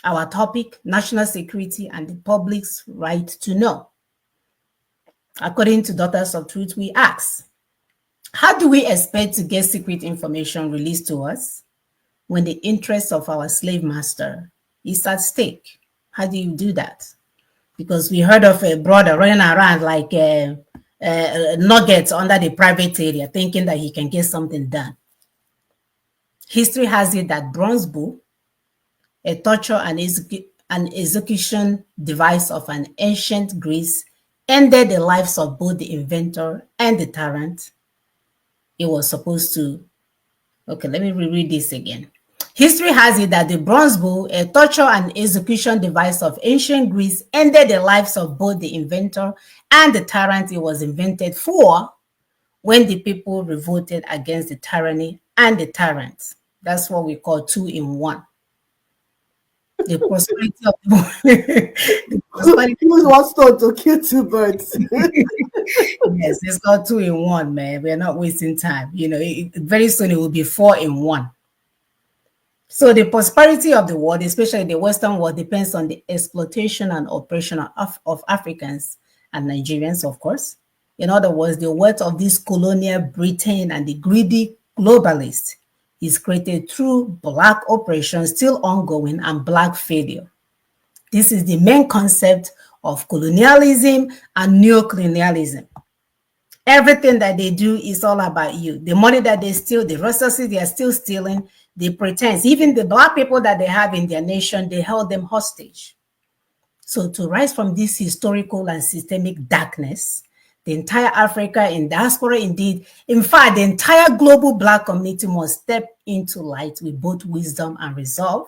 Our topic, national security and the public's right to know. According to Daughters of Truth, we ask, how do we expect to get secret information released to us when the interests of our slave master is at stake? How do you do that? Because we heard of a brother running around like nuggets under the private area, thinking that he can get something done. History has it that bronze bull, a torture and execution device of an ancient Greece, ended the lives of both the inventor and the tyrant. It was supposed to, okay, let me reread this again. History has it that the bronze bull, a torture and execution device of ancient Greece, ended the lives of both the inventor and the tyrant it was invented for when the people revolted against the tyranny and the tyrant. That's what we call 2-in-1. The prosperity of the prosperity. Use one stone to kill two birds. Yes, it's called 2-in-1, man. We're not wasting time. You know, very soon it will be 4-in-1. So the prosperity of the world, especially the Western world, depends on the exploitation and oppression of Africans and Nigerians, of course. In other words, the wealth of this colonial Britain and the greedy globalists is created through Black oppression still ongoing and Black failure. This is the main concept of colonialism and neocolonialism. Everything that they do is all about you. The money that they steal, the resources they are still stealing, the pretense, even the Black people that they have in their nation, they held them hostage. So to rise from this historical and systemic darkness, the entire Africa in diaspora, indeed, in fact, the entire global Black community must step into light with both wisdom and resolve.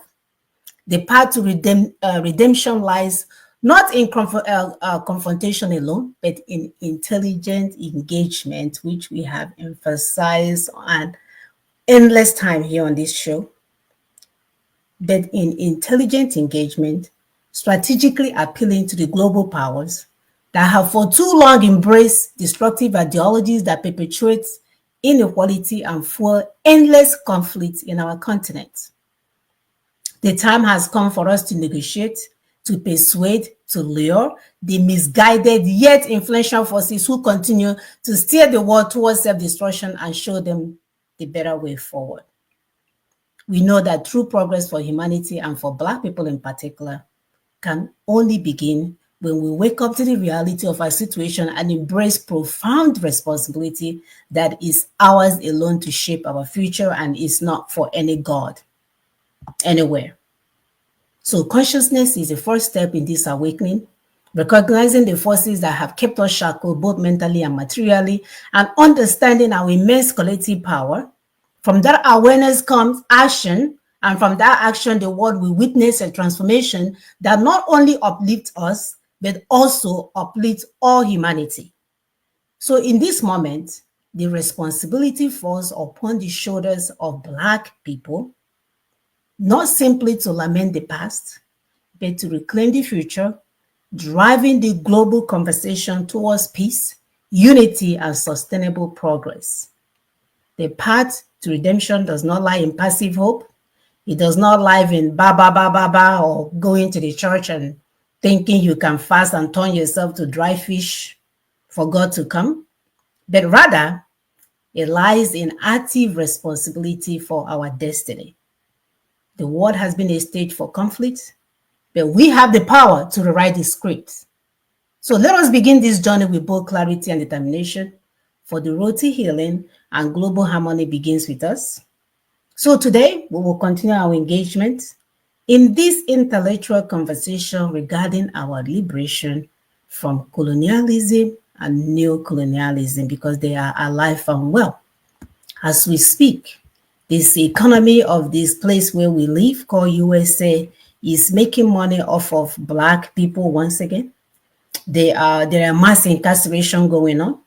The path to redemption lies not in confrontation alone, but in intelligent engagement, which we have emphasized on endless time here on this show. But in intelligent engagement, strategically appealing to the global powers that have for too long embraced destructive ideologies that perpetuate inequality and fuel endless conflict in our continent. The time has come for us to negotiate, to persuade, to lure the misguided yet influential forces who continue to steer the world towards self-destruction and show them the better way forward. We know that true progress for humanity and for Black people in particular can only begin when we wake up to the reality of our situation and embrace profound responsibility that is ours alone to shape our future and is not for any God anywhere. So consciousness is the first step in this awakening, recognizing the forces that have kept us shackled both mentally and materially, and understanding our immense collective power. From that awareness comes action, and from that action, the world will witness a transformation that not only uplifts us, but also uplifts all humanity. So in this moment, the responsibility falls upon the shoulders of Black people, not simply to lament the past, but to reclaim the future, driving the global conversation towards peace, unity, and sustainable progress. The path to redemption does not lie in passive hope. It does not lie in ba ba ba ba ba or going to the church and thinking you can fast and turn yourself to dry fish for God to come, but rather it lies in active responsibility for our destiny. The world has been a stage for conflict, but we have the power to rewrite the script. So let us begin this journey with both clarity and determination, for the road to healing and global harmony begins with us. So today, we will continue our engagement in this intellectual conversation regarding our liberation from colonialism and neocolonialism, because they are alive and well. As we speak, this economy of this place where we live, called USA, is making money off of Black people once again. There are mass incarceration going on.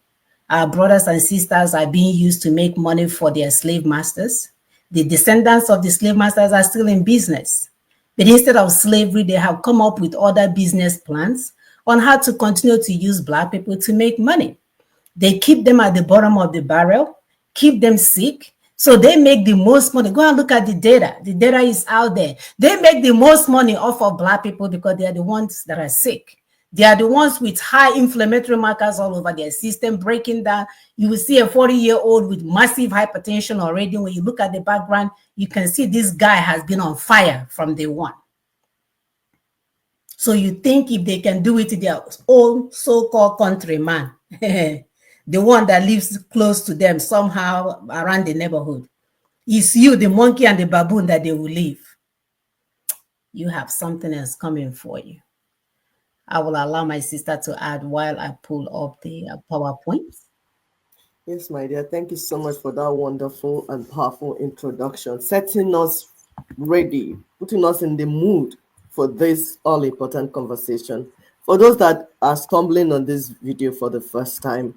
Our brothers and sisters are being used to make money for their slave masters. The descendants of the slave masters are still in business. But instead of slavery, they have come up with other business plans on how to continue to use Black people to make money. They keep them at the bottom of the barrel, keep them sick, So they make the most money. Go and look at the data. The data is out there. They make the most money off of Black people because they are the ones that are sick. They are the ones with high inflammatory markers all over their system breaking down. You will see a 40-year-old with massive hypertension already. When you look at the background, you can see this guy has been on fire from day one. So you think if they can do it to their own so-called countryman, the one that lives close to them somehow around the neighborhood, it's you, the monkey and the baboon, that they will leave. You have something else coming for you. I will allow my sister to add while I pull up the PowerPoint. Yes, my dear. Thank you so much for that wonderful and powerful introduction, setting us ready, putting us in the mood for this all-important conversation. For those that are stumbling on this video for the first time,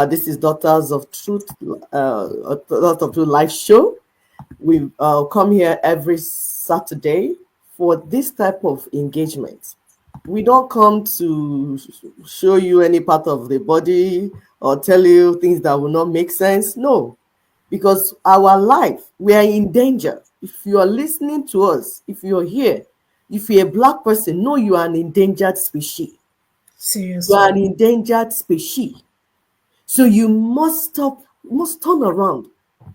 this is Daughters of Truth, Daughters of Truth live show. We come here every Saturday for this type of engagement. We don't come to show you any part of the body or tell you things that will not make sense. No, because our life, we are in danger. If you are listening to us, if you're here, if you're a Black person, know you are an endangered species. Seriously. You are an endangered species. So you must stop, must turn around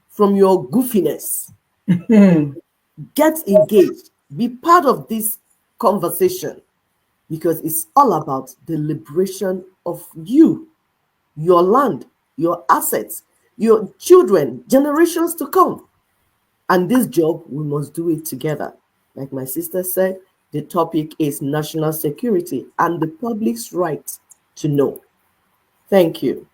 from your goofiness. Get engaged. Be part of this conversation, because it's all about the liberation of you, your land, your assets, your children, generations to come. And this job, we must do it together. Like my sister said, the topic is national security and the public's right to know. Thank you.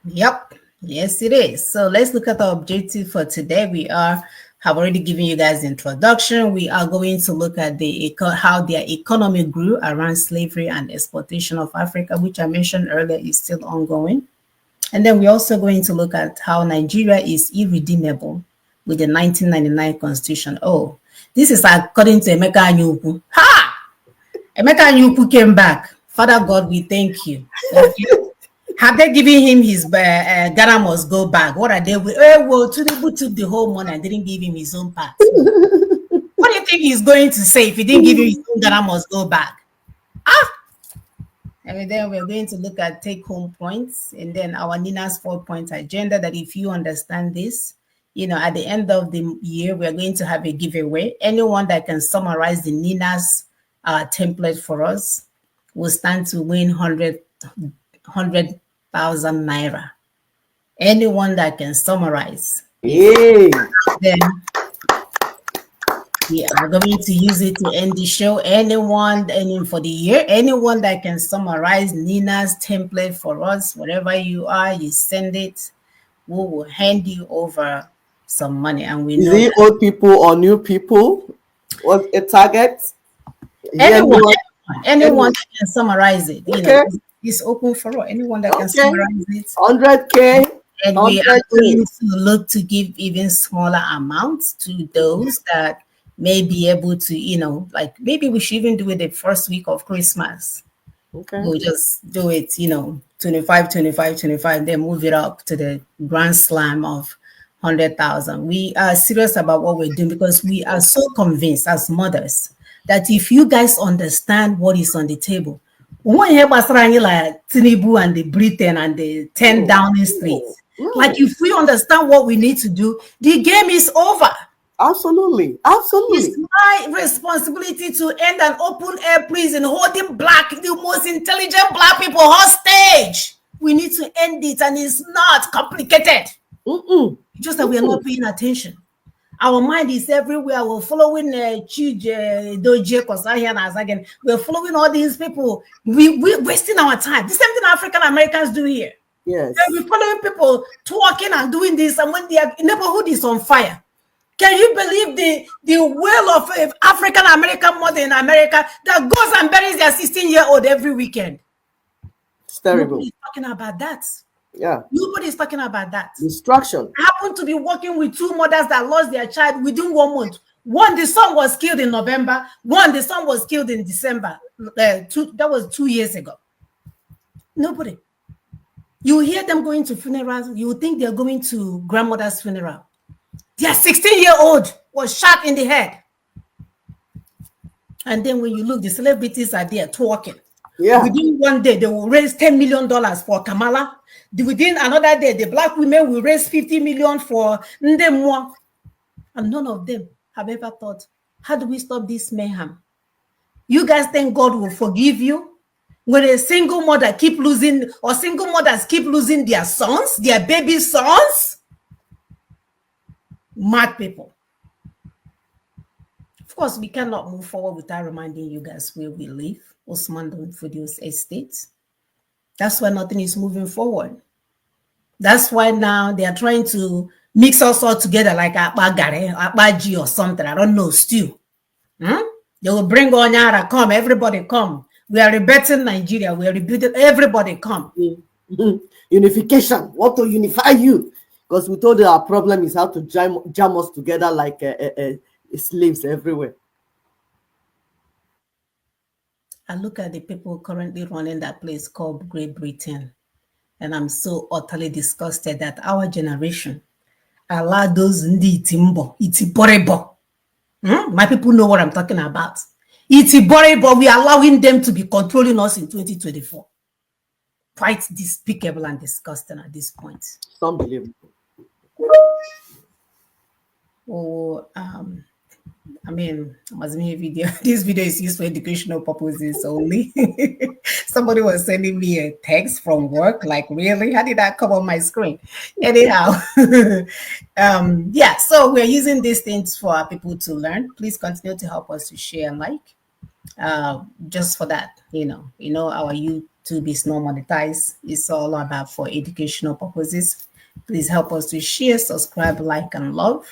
Yep. Yes, it is. So let's look at the objective for today. We have already given you guys the introduction. We are going to look at how their economy grew around slavery and exploitation of Africa, which I mentioned earlier is still ongoing. And then we're also going to look at how Nigeria is irredeemable with the 1999 Constitution. Oh, this is according to Emeka Anyukwu. Ha! Emeka Anyukwu came back. Father God, we thank you. Have they given him his Ghana must go back? What are they? Well, Tinubu took the whole money and didn't give him his own part. What do you think he's going to say if he didn't give him his own Ghana must go back? And then we're going to look at take-home points and then our Nina's 4-point agenda, that if you understand this, at the end of the year, we're going to have a giveaway. Anyone that can summarize the Nina's template for us will stand to win 100,000 naira. Anyone that can summarize. Yay. Then we are going to use it to end the show. Anyone for the year, anyone that can summarize Nina's template for us, wherever you are, you send it. We will hand you over some money. And we know, is it old people or new people? What's a target? Anyone that can summarize it. Okay. It's open for all. Anyone that can summarize it. 100K. And we are going to look to give even smaller amounts to those that may be able to, like maybe we should even do it the first week of Christmas. Okay. We'll just do it, 25, 25, 25, then move it up to the grand slam of 100,000. We are serious about what we're doing because we are so convinced as mothers that if you guys understand what is on the table, when you hear like Tinubu and the Britain and the 10 Downing Street, like if we understand what we need to do, the game is over. Absolutely. It's my responsibility to end an open air prison holding the most intelligent Black people hostage. We need to end it, and it's not complicated. Just that we are not paying attention. Our mind is everywhere. We're following Doje Kosahian as again. We're following all these people. We're wasting our time. The same thing African Americans do here. Yes. We're following people talking and doing this, and when their neighborhood is on fire. Can you believe the will of African American mother in America that goes and buries their 16-year-old every weekend? It's terrible. Nobody's talking about that. Yeah. Nobody's talking about that. Destruction. I happen to be working with two mothers that lost their child within 1 month. One, the son was killed in November. One, the son was killed in December. That was 2 years ago. Nobody. You hear them going to funerals, you think they're going to grandmother's funeral. Their 16-year-old was shot in the head. And then when you look, the celebrities are there talking. Yeah. Within one day, they will raise $10 million for Kamala. Within another day, the black women will raise 50 million for Ndemwa. And none of them have ever thought, how do we stop this mayhem? You guys think God will forgive you? When a single mother keep losing, or single mothers keep losing their sons, their baby sons? Mad people. Of course, we cannot move forward without reminding you guys where we live, Osman Donfodio's estate. That's why nothing is moving forward. That's why now they are trying to mix us all together like Akbagare, Akbaji or something. I don't know, stew. They will bring Onyara, come, everybody come. We are rebuilding Nigeria. We are rebuilding, everybody come. Unification. Want to unify you. Because we told you our problem is how to jam us together like slaves everywhere. I look at the people currently running that place called Great Britain, and I'm so utterly disgusted that our generation allowed those Ndi Itimbo, Itiborebo. My people know what I'm talking about. Itiborebo, we are allowing them to be controlling us in 2024. Quite despicable and disgusting at this point. It's unbelievable. Oh, I mean, video. This video is used for educational purposes only. Somebody was sending me a text from work. Like, really? How did that come on my screen? Anyhow, yeah. So we're using these things for our people to learn. Please continue to help us to share and like. Just for that, our YouTube is not monetized. It's all about for educational purposes. Please help us to share, subscribe, like, and love.